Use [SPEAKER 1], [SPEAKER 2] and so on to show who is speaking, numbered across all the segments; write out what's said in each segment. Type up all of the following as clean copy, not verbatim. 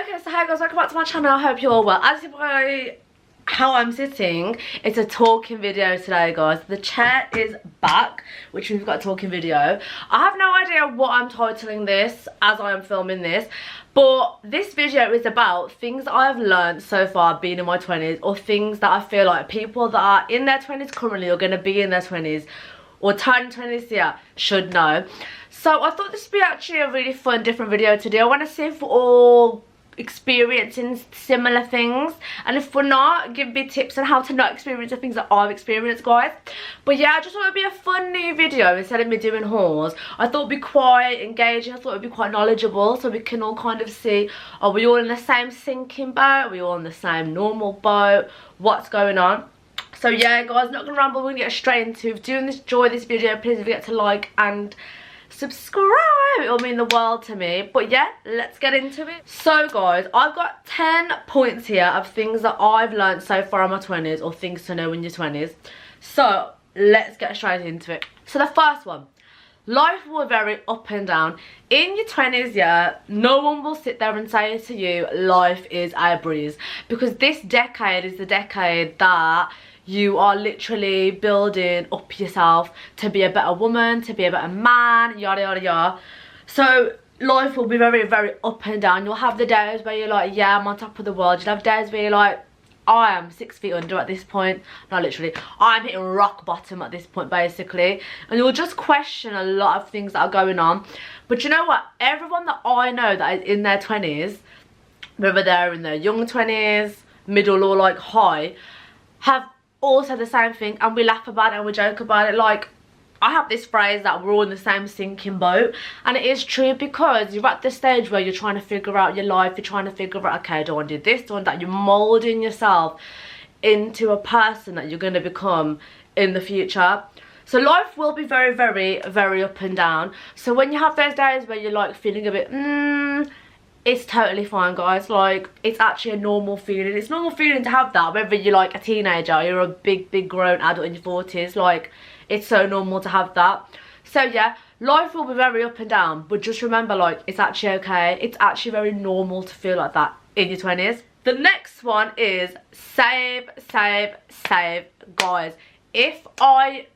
[SPEAKER 1] Okay, so hi guys, welcome back to my channel. I hope you're all well. As you know how I'm sitting, it's a talking video today, guys. The chair is back, which means we've got a talking video. I have no idea what I'm titling this as I am filming this, but this video is about things I've learned so far being in my 20s, or things that I feel like people that are in their 20s currently or going to be in their 20s or turning 20s this year should know. So I thought this would be actually a really fun, different video to do. I want to see if we're all experiencing similar things, and if we're not, give me tips on how to not experience the things that I've experienced, guys. But yeah, I just thought it'd be a fun new video instead of me doing hauls. I thought it'd be quite engaging, I thought it'd be quite knowledgeable, so we can all kind of see, are we all in the same sinking boat, are we all in the same normal boat, what's going on. So yeah guys, not gonna ramble, we're gonna get straight into it. If you do enjoy this video, please don't forget to like and subscribe, it will mean the world to me. But yeah, let's get into it. So guys, I've got 10 points here of things that I've learned so far in my 20s, or things to know in your 20s. So let's get straight into it. So the first one, life will be very up and down. In your 20s, yeah, no one will sit there and say to you life is a breeze, because this decade is the decade that you are literally building up yourself to be a better woman, to be a better man, yada yada yada. So life will be very, very up and down. You'll have the days where you're like, yeah, I'm on top of the world. You'll have days where you're like, I am 6 feet under at this point. No, literally, I'm hitting rock bottom at this point, basically. And you'll just question a lot of things that are going on. But you know what? Everyone that I know that is in their 20s, whether they're in their young 20s, middle, or like high, have also the same thing, and we laugh about it and we joke about it. Like, I have this phrase that we're all in the same sinking boat, and it is true, because you're at the stage where you're trying to figure out your life, you're trying to figure out, okay, do I want to do this, do I want that. You're moulding yourself into a person that you're going to become in the future. So life will be very, very, very up and down. So when you have those days where you're like feeling a bit it's totally fine, guys. Like, it's actually a normal feeling. It's a normal feeling to have that, whether you're like a teenager or you're a big grown adult in your 40s. Like, it's so normal to have that. So yeah, life will be very up and down, but just remember, like, it's actually okay. It's actually very normal to feel like that in your 20s. The next one is save, save, save. Guys, if I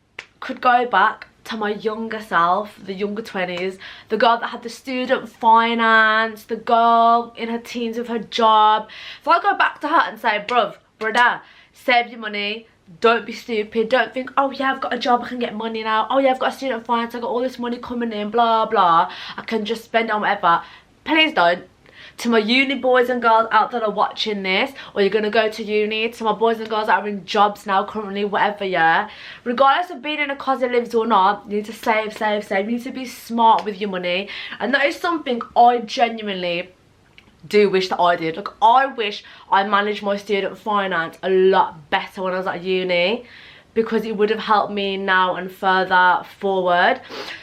[SPEAKER 1] could go back to my younger self, the younger 20s, the girl that had the student finance, the girl in her teens with her job, if I go back to her and say, brother, save your money, don't be stupid, don't think, oh yeah, I've got a job, I can get money now, oh yeah, I've got a student finance, I've got all this money coming in, blah blah, I can just spend it on whatever. Please don't. To my uni boys and girls out that are watching this, or you're going to go to uni, to my boys and girls that are in jobs now currently, whatever, yeah, regardless of being in a cos that lives or not, you need to save, save, save. You need to be smart with your money, and that is something I genuinely do wish that I did. Like, I wish I managed my student finance a lot better when I was at uni, because it would have helped me now and further forward.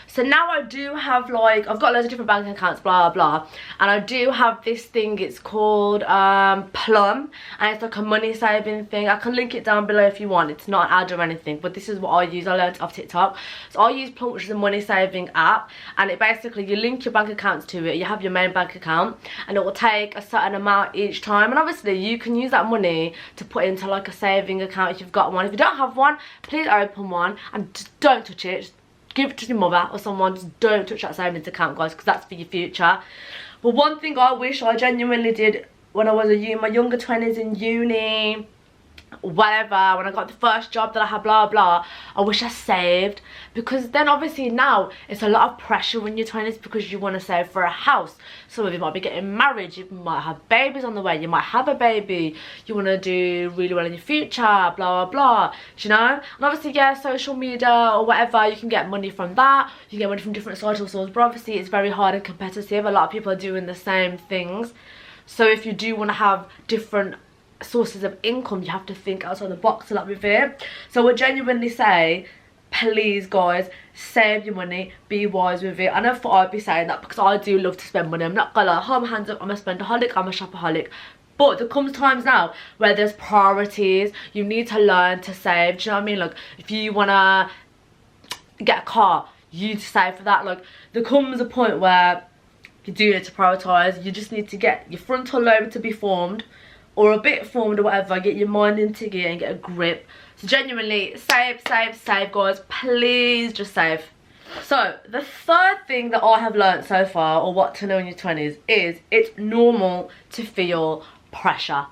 [SPEAKER 1] So now I do have, like, I've got loads of different bank accounts, blah blah, and I do have this thing, it's called Plum, and it's like a money saving thing. I can link it down below if you want. It's not an ad or anything, but this is what I use. I learned it off TikTok. So I use Plum, which is a money saving app, and it basically, you link your bank accounts to it. You have your main bank account, and it will take a certain amount each time, and obviously you can use that money to put into like a saving account if you've got one. If you don't have one, please open one and just don't touch it. Just give it to your mother or someone. Just don't touch that savings account, guys, because that's for your future. But one thing I wish I genuinely did when I was my younger 20s in uni, whatever, when I got the first job that I had, blah blah, I wish I saved, because then obviously now it's a lot of pressure when you're 20s, because you want to save for a house. Some of you might be getting married, you might have babies on the way, you might have a baby, you want to do really well in your future, blah blah blah, do you know? And obviously, yeah, social media or whatever, you can get money from that, you can get money from different social sources, but obviously it's very hard and competitive. A lot of people are doing the same things, so if you do want to have different sources of income, you have to think outside the box a lot with it. So I would genuinely say, please guys, save your money, be wise with it. I never thought I'd be saying that, because I do love to spend money. I'm not gonna lie, hold my hands up, I'm a spendaholic, I'm a shopaholic. But there comes times now where there's priorities. You need to learn to save, do you know what I mean? Like, if you wanna get a car, you need to save for that. Like, there comes a point where You do need to prioritise. You just need to get your frontal lobe to be formed, or a bit formed or whatever. Get your mind into gear and get a grip. So genuinely, save, save, save, guys. Please just save. So the third thing that I have learned so far, or what to know in your 20s, is it's normal to feel pressure.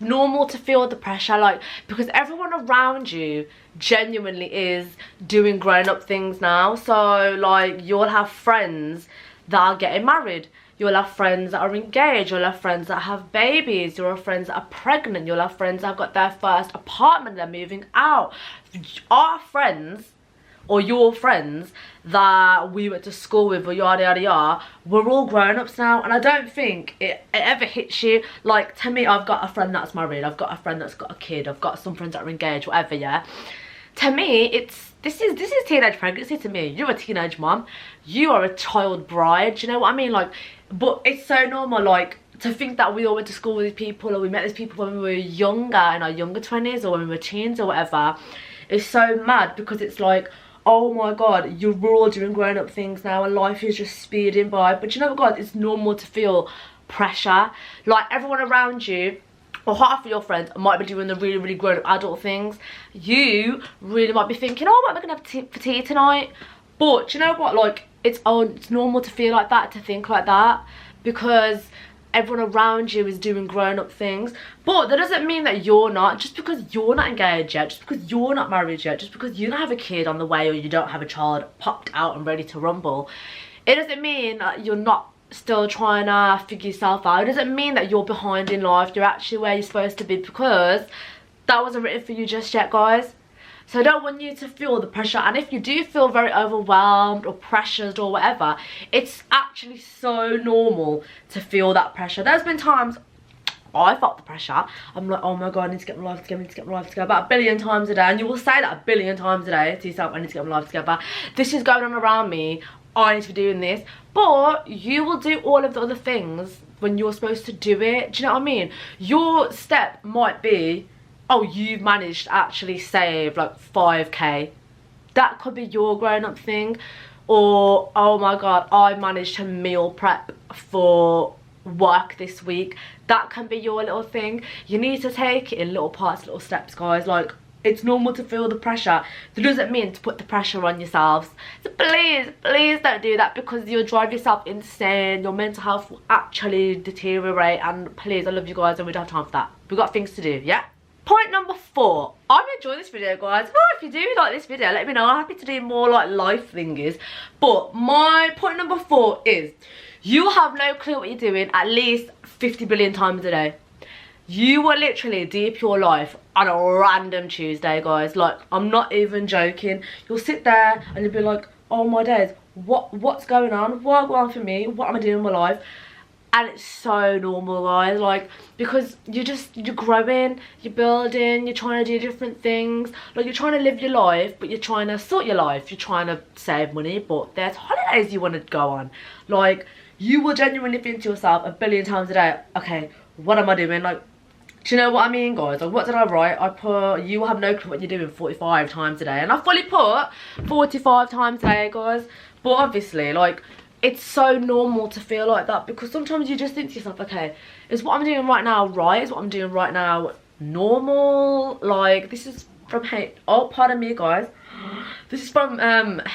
[SPEAKER 1] Normal to feel the pressure, like, because everyone around you genuinely is doing grown-up things now. So like, you'll have friends that are getting married, you'll have friends that are engaged, you'll have friends that have babies, you'll have friends that are pregnant, you'll have friends that have got their first apartment, they're moving out. Our friends, or your friends that we went to school with, or yada yada yada, we're all grown-ups now. And I don't think it ever hits you. Like, to me, I've got a friend that's married, I've got a friend that's got a kid, I've got some friends that are engaged, whatever, yeah. To me, this is teenage pregnancy to me. You're a teenage mom, you are a child bride, do you know what I mean? Like, but it's so normal, like, to think that we all went to school with these people, or we met these people when we were younger, in our younger 20s, or when we were teens or whatever. It's so mad, because it's like, oh my god, you're all doing grown-up things now and life is just speeding by. But you know what, guys, it's normal to feel pressure. Like, everyone around you, or half of your friends, might be doing the really, really grown-up adult things. You really might be thinking, oh, what am I gonna have for tea tonight? But you know what, like, it's normal to feel like that, to think like that, because everyone around you is doing grown-up things. But that doesn't mean that you're not. Just because you're not engaged yet, just because you're not married yet, just because you don't have a kid on the way, or you don't have a child popped out and ready to rumble, it doesn't mean that you're not still trying to figure yourself out. It doesn't mean that you're behind in life. You're actually where you're supposed to be, because that wasn't written for you just yet, guys. So I don't want you to feel the pressure. And if you do feel very overwhelmed or pressured or whatever, it's actually so normal to feel that pressure. There's been times I felt the pressure. I'm like, oh my god, I need to get my life together, I need to get my life together, about a billion times a day. And you will say that a billion times a day to yourself, I need to get my life together. This is going on around me, I need to be doing this. But you will do all of the other things when you're supposed to do it. Do you know what I mean? Your step might be, oh, you've managed to actually save like 5k. That could be your grown-up thing. Or, oh my god, I managed to meal prep for work this week. That can be your little thing. You need to take it in little parts, little steps, guys. Like, it's normal to feel the pressure. That doesn't mean to put the pressure on yourselves. So please, please don't do that, because you'll drive yourself insane. Your mental health will actually deteriorate. And please, I love you guys, and we don't have time for that. We've got things to do, yeah? Point number 4. I'm enjoying this video, guys. Well, if you do like this video, let me know. I'm happy to do more like life thingies. But my point number 4 is, you have no clue what you're doing at least 50 billion times a day. You will literally deep your life on a random Tuesday, guys. Like, I'm not even joking. You'll sit there and you'll be like, oh my days, what's going on? What's going on for me? What am I doing in my life? And it's so normal, guys, like, because you're growing, you're building, you're trying to do different things. Like, you're trying to live your life, but you're trying to sort your life, you're trying to save money, but there's holidays you want to go on. Like, you will genuinely think to yourself a billion times a day, okay, what am I doing? Like, do you know what I mean, guys? Like, what did I write? I put, you will have no clue what you're doing 45 times a day. And I fully put 45 times a day, guys. But obviously, like, it's so normal to feel like that, because sometimes you just think to yourself, okay, is what I'm doing right now right? Is what I'm doing right now normal? Like, this is from oh, pardon me, guys. This is from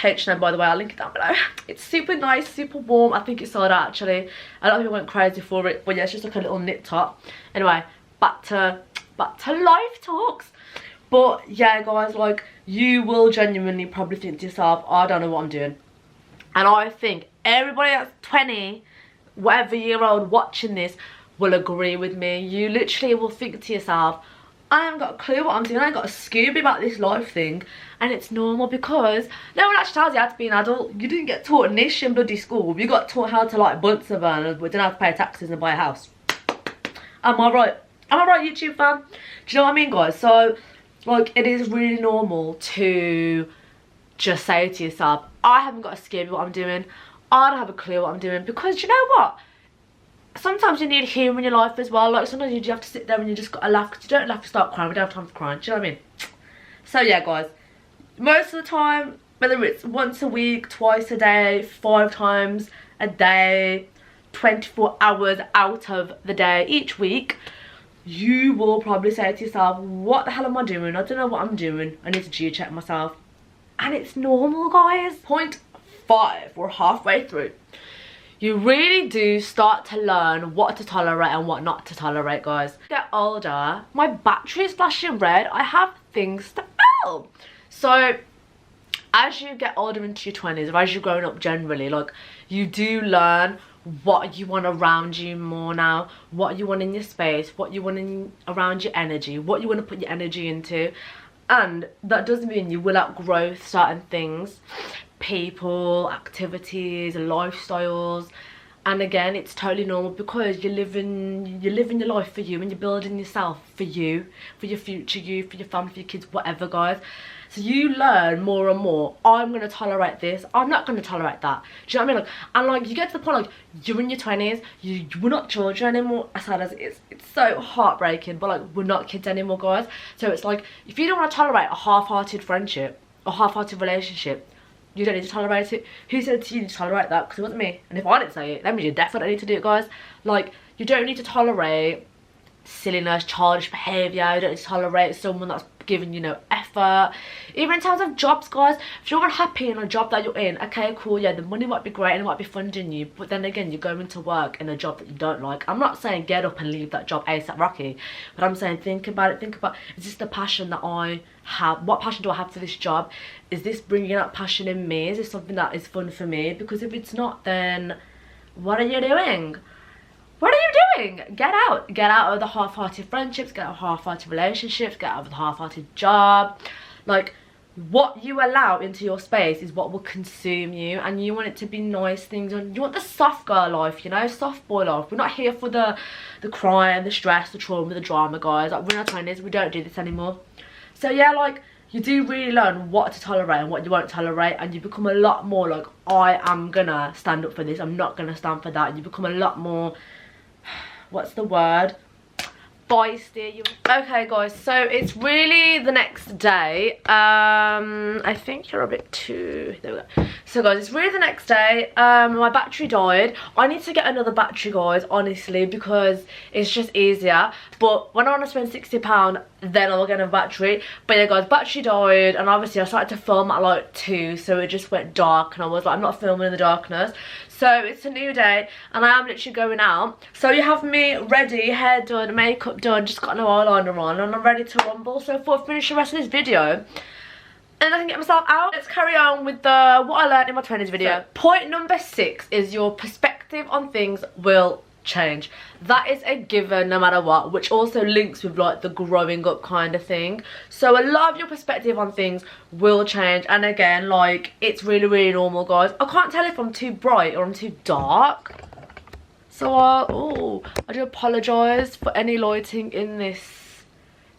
[SPEAKER 1] H&M, by the way. I'll link it down below. It's super nice, super warm. I think it's sold out, actually. A lot of people went crazy for it, but yeah, it's just like a little knit top. Anyway, back to life talks. But yeah, guys, like, you will genuinely probably think to yourself, I don't know what I'm doing. And I think everybody that's 20, whatever year old watching this will agree with me. You literally will think to yourself, I haven't got a clue what I'm doing. I ain't got a Scooby about this life thing. And it's normal, because no one actually tells you how to be an adult. You didn't get taught niche in bloody school. You got taught how to, like, Bunsen burner, but didn't have to pay taxes and buy a house. Am I right? Am I right, YouTube fan? Do you know what I mean, guys? So, like, it is really normal to just say to yourself, I haven't got a Scooby what I'm doing. I don't have a clue what I'm doing. Because you know what? Sometimes you need humour in your life as well. Like, sometimes you just have to sit there and you just gotta laugh, because you don't laugh to start crying. We don't have time for crying. Do you know what I mean? So yeah, guys, most of the time, whether it's once a week, twice a day, 5 times a day, 24 hours out of the day each week, you will probably say to yourself, what the hell am I doing? I don't know what I'm doing. I need to G-check myself. And it's normal, guys. Point 5, we're halfway through. You really do start to learn what to tolerate and what not to tolerate, guys. Get older, my battery is flashing red. I have things to film. So as you get older into your 20s, or as you're growing up generally, like, you do learn what you want around you more now, what you want in your space, what you want around your energy, what you want to put your energy into. And that does mean you will outgrow certain things, people, activities, lifestyles. And again, it's totally normal, because you're living your life for you, and you're building yourself for you, for your future you, for your family, for your kids, whatever, guys. So you learn more and more. I'm going to tolerate this. I'm not going to tolerate that. Do you know what I mean? Like, and like, you get to the point, like, you're in your 20s. We're not children anymore. As sad as it is, it's so heartbreaking. But like, we're not kids anymore, guys. So it's like, if you don't want to tolerate a half-hearted friendship, a half-hearted relationship, you don't need to tolerate it. Who said to you to tolerate that? Because it wasn't me. And if I didn't say it, that means you definitely need to do it, guys. Like, you don't need to tolerate silliness, childish behaviour. You don't need to tolerate someone that's giving you no effort. Even in terms of jobs, guys, if you're unhappy in a job that you're in, okay, cool, yeah, the money might be great and it might be funding you, but then again, you're going to work in a job that you don't like. I'm not saying get up and leave that job ASAP Rocky, but I'm saying think about it. Think about, is this the passion that I have? What passion do I have for this job? Is this bringing out passion in me? Is this something that is fun for me? Because if it's not, then what are you doing? What are you doing? Get out of the half-hearted friendships, get out of half-hearted relationships, get out of the half-hearted job. Like, what you allow into your space is what will consume you, and you want it to be nice things, and you want the soft girl life, you know, soft boy life. We're not here for the crying, the stress, the trauma, the drama, guys. Like, we're in our 20s, we don't do this anymore. So yeah, like, you do really learn what to tolerate and what you won't tolerate, and you become a lot more like, I am gonna stand up for this, I'm not gonna stand for that. And you become a lot more, what's the word, feisty. Okay, guys, so it's really the next day. I think you're a bit too, there we go. So guys, it's really the next day. My battery died. I need to get another battery, guys, honestly, because it's just easier. But when I want to spend £60, then I'll get a battery. But yeah, guys, battery died, and obviously I started to film at like 2, so it just went dark, and I was like, I'm not filming in the darkness. So it's a new day, and I am literally going out. So you have me ready, hair done, makeup done, just got no eyeliner on, and I'm ready to rumble. So before I finish the rest of this video, and I can get myself out, let's carry on with the what I learned in my 20s video. So, point number 6 is your perspective on things will change. That is a given no matter what, which also links with like the growing up kind of thing. So a lot of your perspective on things will change, and again, like, it's really normal, guys. I can't tell if I'm too bright or I'm too dark, so I do apologize for any lighting in this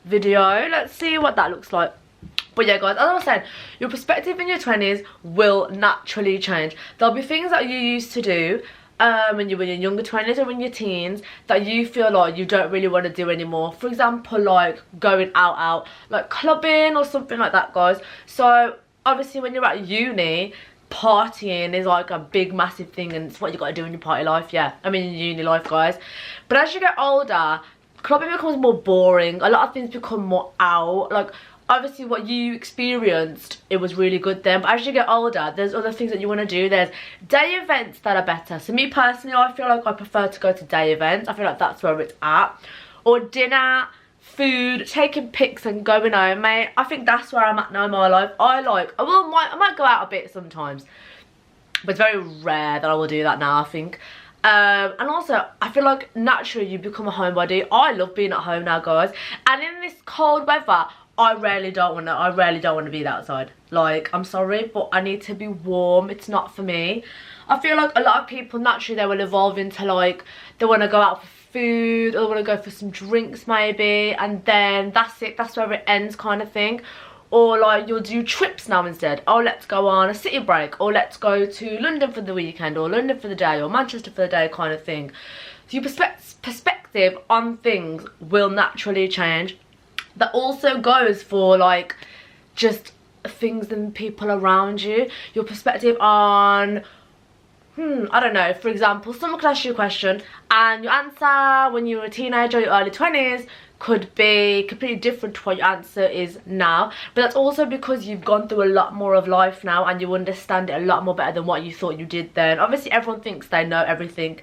[SPEAKER 1] video. Let's see what that looks like. But yeah, guys, as I was saying, your perspective in your 20s will naturally change. There'll be things that you used to do when you were in your younger 20s or in your teens that you feel like you don't really want to do anymore. For example, like going out, like clubbing or something like that, guys. So obviously when you're at uni, partying is like a big massive thing, and it's what you got to do in your party life. Yeah, I mean in uni life, guys. But as you get older, clubbing becomes more boring. A lot of things become more out. Like, obviously what you experienced, it was really good then, but as you get older, there's other things that you want to do. There's day events that are better. So me personally, I feel like I prefer to go to day events. I feel like that's where it's at. Or dinner, food, taking pics and going home, mate. I think that's where I'm at now in my life. I might go out a bit sometimes, but it's very rare that I will do that now, I think. And also, I feel like naturally you become a homebody. I love being at home now, guys. And in this cold weather, I really don't want to be outside. Like, I'm sorry, but I need to be warm. It's not for me. I feel like a lot of people naturally, they will evolve into like, they want to go out for food, or they want to go for some drinks maybe, and then that's it, that's where it ends kind of thing. Or like, you'll do trips now instead. Oh, let's go on a city break, or let's go to London for the weekend, or London for the day, or Manchester for the day kind of thing. So your perspective on things will naturally change. That also goes for like just things and people around you. Your perspective on I don't know, for example, someone could ask you a question and your answer when you were a teenager or your early 20s could be completely different to what your answer is now. But that's also because you've gone through a lot more of life now and you understand it a lot more better than what you thought you did then. Obviously everyone thinks they know everything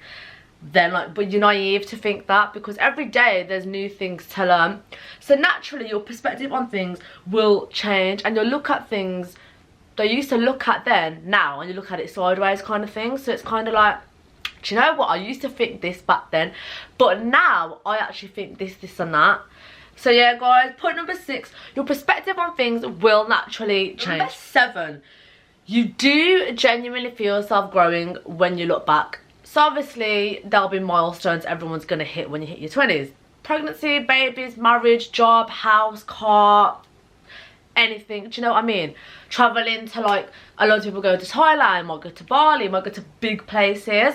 [SPEAKER 1] then, like, but you're naive to think that, because every day there's new things to learn. So naturally your perspective on things will change and you'll look at things that you used to look at then now and you look at it sideways kind of thing. So it's kind of like, do you know what, I used to think this back then, but now I actually think this and that. So yeah guys, point number 6, your perspective on things will naturally change. Number 7, you do genuinely feel yourself growing when you look back. So obviously there'll be milestones everyone's gonna hit when you hit your 20s. Pregnancy, babies, marriage, job, house, car, anything, do you know what I mean? Traveling to, like, a lot of people go to Thailand, might go to Bali, might go to big places,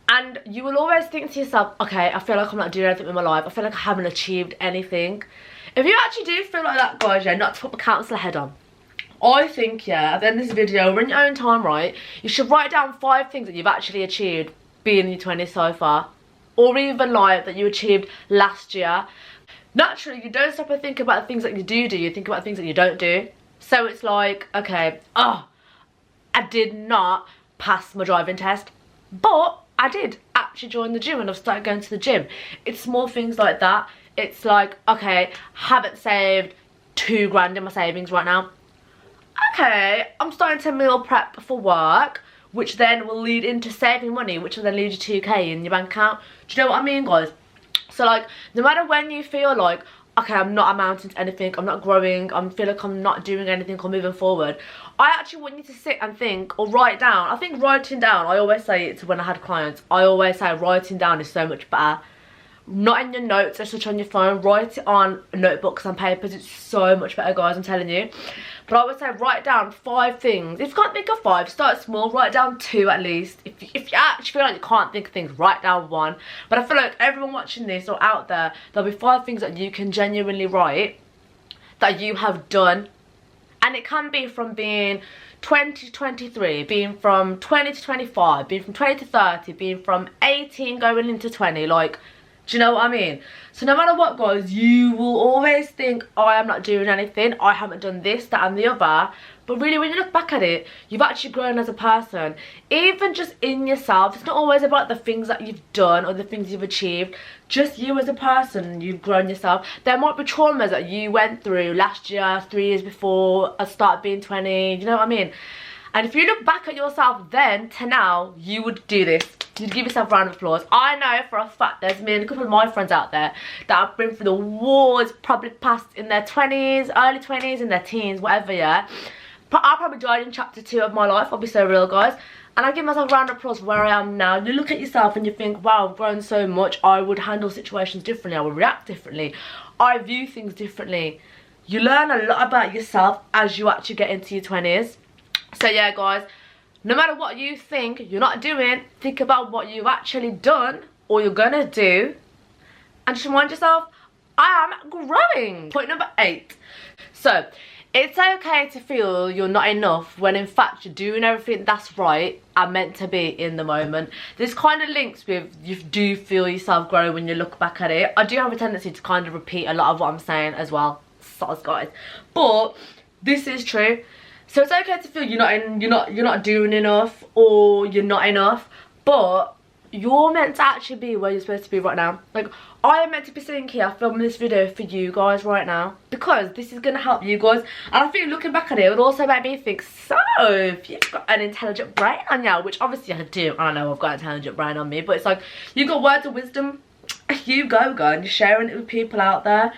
[SPEAKER 1] and you will always think to yourself, okay, I feel like I'm not doing anything with my life, I feel like I haven't achieved anything. If you actually do feel like that, guys, yeah, not to put the counsellor head on, I think, yeah, at the end of this video, or in your own time, right, you should write down 5 things that you've actually achieved being in your 20s so far, or even like that you achieved last year. Naturally, you don't stop and think about the things that you do, you think about the things that you don't do. So it's like, okay, oh, I did not pass my driving test, but I did actually join the gym and I've started going to the gym. It's small things like that. It's like, okay, haven't saved 2 grand in my savings right now. Okay, I'm starting to meal prep for work, which then will lead into saving money, which will then lead you 2k in your bank account. Do you know what I mean, guys? So like, no matter when you feel like, okay, I'm not amounting to anything, I'm not growing, I feel like I'm not doing anything or moving forward, I actually want you to sit and think or write down. I think writing down, I always say it to when I had clients, I always say writing down is so much better. Not in your notes or such on your phone, write it on notebooks and papers, it's so much better, guys, I'm telling you. But I would say write down 5 things. If you can't think of 5, start small, write down 2 at least. If you actually feel like you can't think of things, write down 1. But I feel like everyone watching this or out there, there'll be 5 things that you can genuinely write that you have done. And it can be from being 20 to 23, being from 20 to 25, being from 20 to 30, being from 18 going into 20, like, do you know what I mean? So no matter what, guys, you will always think, oh, I am not doing anything, I haven't done this, that and the other. But really, when you look back at it, you've actually grown as a person. Even just in yourself, it's not always about the things that you've done or the things you've achieved. Just you as a person, you've grown yourself. There might be traumas that you went through last year, 3 years before I started being 20, you know what I mean? And if you look back at yourself then to now, you would do this. You'd give yourself a round of applause. I know for a fact there's me and a couple of my friends out there that have been through the wars, probably passed in their 20s, early 20s, in their teens, whatever, yeah. But I probably died in chapter 2 of my life, I'll be so real, guys. And I give myself a round of applause for where I am now. You look at yourself and you think, wow, I've grown so much. I would handle situations differently. I would react differently. I view things differently. You learn a lot about yourself as you actually get into your 20s. So yeah, guys, no matter what you think you're not doing, think about what you've actually done or you're gonna do, and just remind yourself, I am growing. Point number 8. So it's okay to feel you're not enough when in fact you're doing everything that's right and meant to be in the moment. This kind of links with you do feel yourself grow when you look back at it. I do have a tendency to kind of repeat a lot of what I'm saying as well, soz, guys, but this is true. So it's okay to feel you're not doing enough or you're not enough, but you're meant to actually be where you're supposed to be right now. Like, I am meant to be sitting here filming this video for you guys right now because this is going to help you guys. And I think looking back at it would also make me think, so if you've got an intelligent brain on you, which obviously I do, I know I've got an intelligent brain on me, but it's like, you've got words of wisdom, you go and you're sharing it with people out there.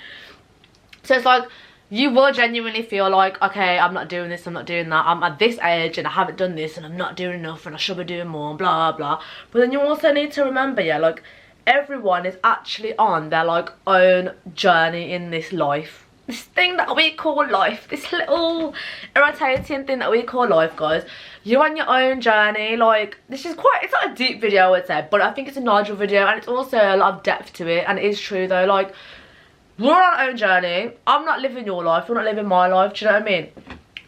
[SPEAKER 1] So it's like, you will genuinely feel like, okay, I'm not doing this, I'm not doing that, I'm at this age and I haven't done this and I'm not doing enough and I should be doing more, blah blah. But then you also need to remember, yeah, like, everyone is actually on their like own journey in this life, this thing that we call life, this little irritating thing that we call life, guys. You're on your own journey. Like, this is quite, it's not a deep video, I would say, but I think it's a Nigel video and it's also a lot of depth to it. And it is true though, like, we're on our own journey. I'm not living your life, you're not living my life, do you know what I mean?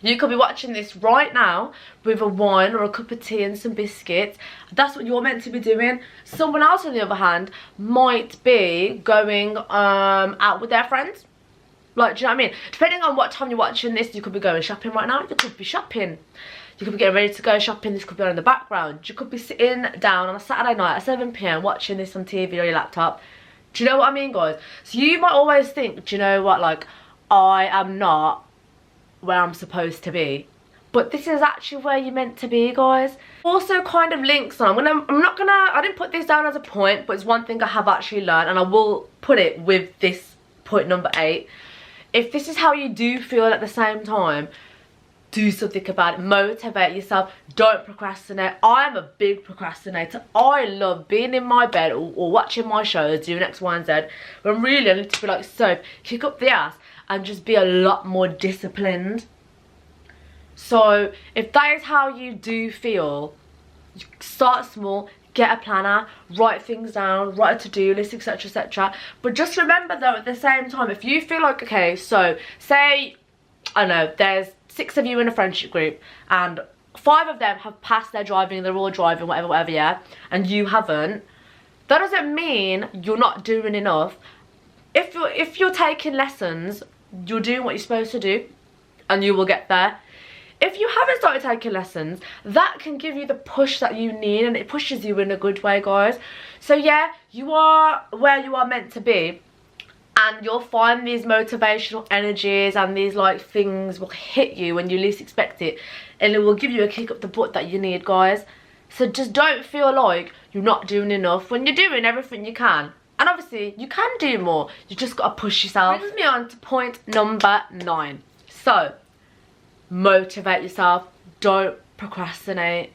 [SPEAKER 1] You could be watching this right now with a wine or a cup of tea and some biscuits. That's what you're meant to be doing. Someone else, on the other hand, might be going out with their friends. Like, do you know what I mean? Depending on what time you're watching this, you could be going shopping right now. You could be shopping. You could be getting ready to go shopping. This could be on in the background. You could be sitting down on a Saturday night at 7 p.m. watching this on TV or your laptop. Do you know what I mean, guys? So you might always think, do you know what, like, I am not where I'm supposed to be. But this is actually where you're meant to be, guys. Also kind of links on. I didn't put this down as a point, but it's one thing I have actually learned, and I will put it with this point number 8. If this is how you do feel at the same time, do something about it. Motivate yourself. Don't procrastinate. I am a big procrastinator. I love being in my bed or watching my shows, doing X, Y, and Z. When really I need to be like, so kick up the ass and just be a lot more disciplined. So if that is how you do feel, start small. Get a planner, write things down, write a to-do list, etc, etc. But just remember though, at the same time, if you feel like, okay, so say, I don't know, there's 6 of you in a friendship group and 5 of them have passed their driving, they're all driving, whatever, whatever, yeah, and you haven't, that doesn't mean you're not doing enough. If you're taking lessons, you're doing what you're supposed to do and you will get there. If you haven't started taking lessons, that can give you the push that you need, and it pushes you in a good way, guys. So yeah, you are where you are meant to be, and you'll find these motivational energies and these like things will hit you when you least expect it, and it will give you a kick up the butt that you need, guys. So just don't feel like you're not doing enough when you're doing everything you can. And obviously you can do more, you just got to push yourself. Brings me on to point number 9. So motivate yourself. Don't procrastinate.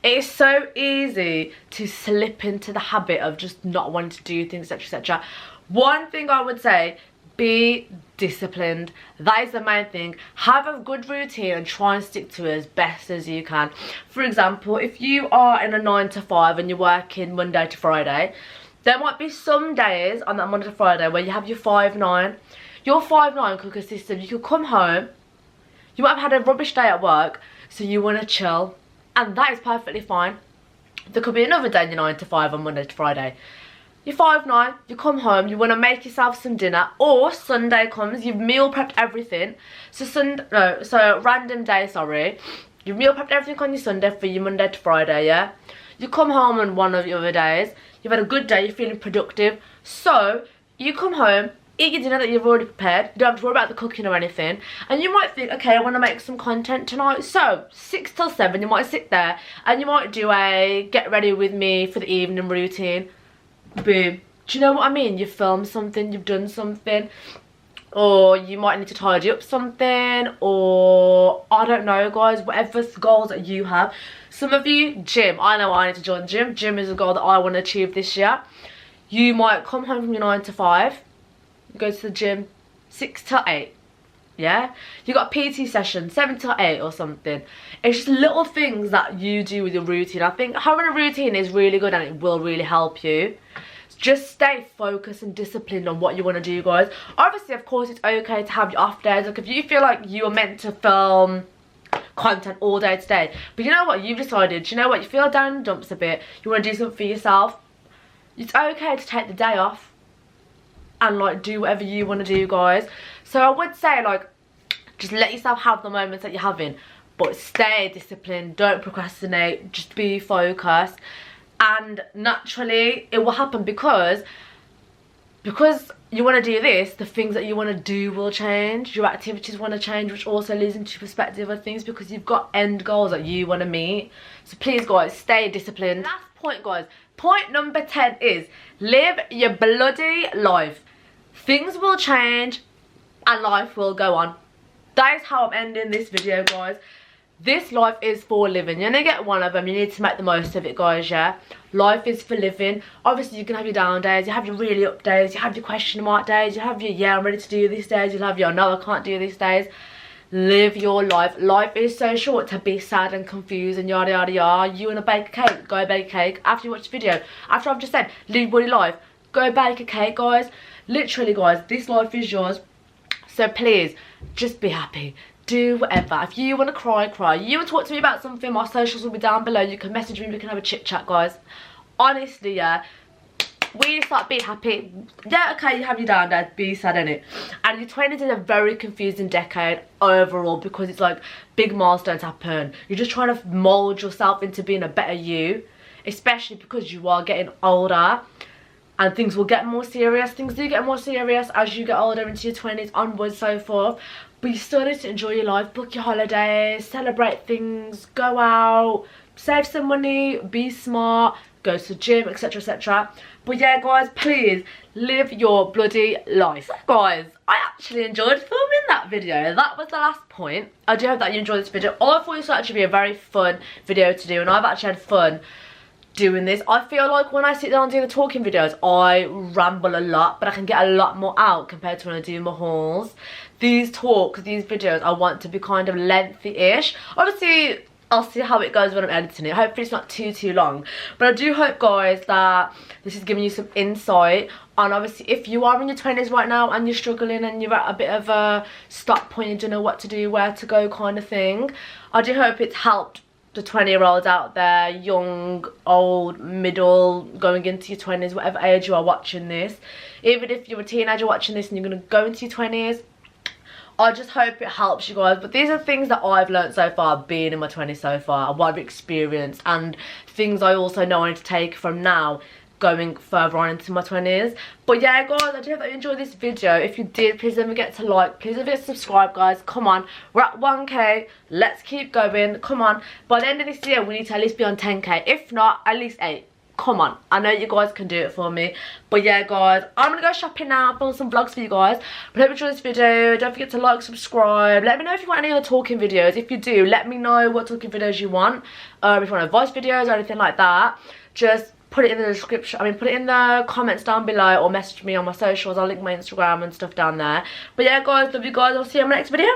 [SPEAKER 1] It is so easy to slip into the habit of just not wanting to do things, etc, etc. One thing I would say, be disciplined. That is the main thing. Have a good routine and try and stick to it as best as you can. For example, if you are in a 9 to 5 and you're working Monday to Friday, there might be some days on that Monday to Friday where you have your 5-9. Your 5-9 could consist of, you could come home, you might have had a rubbish day at work, so you want to chill, and that is perfectly fine. There could be another day in your 9 to 5 on Monday to Friday. You're 5-9, you come home, you want to make yourself some dinner, or Sunday comes, you've meal prepped everything. So random day, sorry. You've meal prepped everything on your Sunday for your Monday to Friday, yeah? You come home on one of the other days, you've had a good day, you're feeling productive, so you come home, eat your dinner that you've already prepared. You don't have to worry about the cooking or anything. And you might think, okay, I want to make some content tonight. So 6 till 7, you might sit there and you might do a get ready with me for the evening routine. Boom. Do you know what I mean? You filmed something, you've done something. Or you might need to tidy up something. Or, I don't know, guys, whatever goals that you have. Some of you, gym. I know I need to join the gym. Gym is a goal that I want to achieve this year. You might come home from your 9 to 5. Go to the gym 6 till 8, yeah? You got a PT session 7 till 8 or something. It's just little things that you do with your routine. I think having a routine is really good and it will really help you. Just stay focused and disciplined on what you want to do, guys. Obviously, of course, it's okay to have your off days. Like if you feel like you are meant to film content all day today, but you know what, you've decided, you know what, you feel down in the dumps a bit, you want to do something for yourself, it's okay to take the day off and like do whatever you want to do, guys. So I would say, like, just let yourself have the moments that you're having, but stay disciplined, don't procrastinate, just be focused, and naturally it will happen because you want to do this, the things that you want to do will change, your activities want to change, which also leads into perspective of things because you've got end goals that you want to meet. So please, guys, stay disciplined. Last point, guys, point number 10 is live your bloody life. Things will change and life will go on. That is how I'm ending this video, guys. This life is for living. You're gonna get one of them. You need to make the most of it, guys, yeah? Life is for living. Obviously, you can have your down days. You have your really up days. You have your question mark days. You have your, yeah, I'm ready to do this days. You'll have your, no, I can't do this days. Live your life. Life is so short to be sad and confused and yada, yada, yada. You want to bake a cake? Go bake a cake. After you watch the video, after I've just said, live your bloody life, go bake a cake, guys. Literally, guys, this life is yours. So please, just be happy. do whatever. If you want to cry, cry. You want to talk to me about something, my socials will be down below. You can message me, we can have a chit chat, guys. Honestly, yeah, we just like be happy. Yeah, okay, you have your down days, be sad, innit? And your 20s is a very confusing decade overall, because it's like big milestones happen. You're just trying to mold yourself into being a better you, especially because you are getting older and things will get more serious. Things do get more serious as you get older, into your 20s onwards, so forth. But you still need to enjoy your life, book your holidays, celebrate things, go out, save some money, be smart, go to the gym, etc, etc. But yeah, guys, please live your bloody life. Guys, I actually enjoyed filming that video. That was the last point. I do hope that you enjoyed this video. I thought this would actually be a very fun video to do, and I've actually had fun doing this. I feel like when I sit down and do the talking videos, I ramble a lot, but I can get a lot more out compared to when I do my hauls. These talks, these videos, I want to be kind of lengthy-ish. Obviously, I'll see how it goes when I'm editing it. Hopefully it's not too long. But I do hope, guys, that this is giving you some insight on, obviously, if you are in your 20s right now and you're struggling and you're at a bit of a stop point, you don't know what to do, where to go kind of thing. I do hope it's helped the 20-year-olds out there, young, old, middle, going into your 20s, whatever age you are watching this. Even if you're a teenager watching this and you're going to go into your 20s, I just hope it helps you guys. But these are things that I've learned so far, being in my 20s so far, what I've experienced, and things I also know I need to take from now going further on into my 20s. But yeah, guys, I do hope that you enjoyed this video. If you did, please don't forget to like, please don't forget to subscribe, guys. Come on, we're at 1k, let's keep going. Come on, by the end of this year we need to at least be on 10k, if not at least 8. Come on, I know you guys can do it for me. But yeah, guys, I'm gonna go shopping now, film some vlogs for you guys. But I hope you enjoyed this video. Don't forget to like, subscribe. Let me know if you want any other talking videos. If you do, let me know what talking videos you want. If you want advice videos or anything like that, just put it in the description. Put it in the comments down below, or message me on my socials. I'll link my Instagram and stuff down there. But yeah, guys, love you guys. I'll see you in my next video.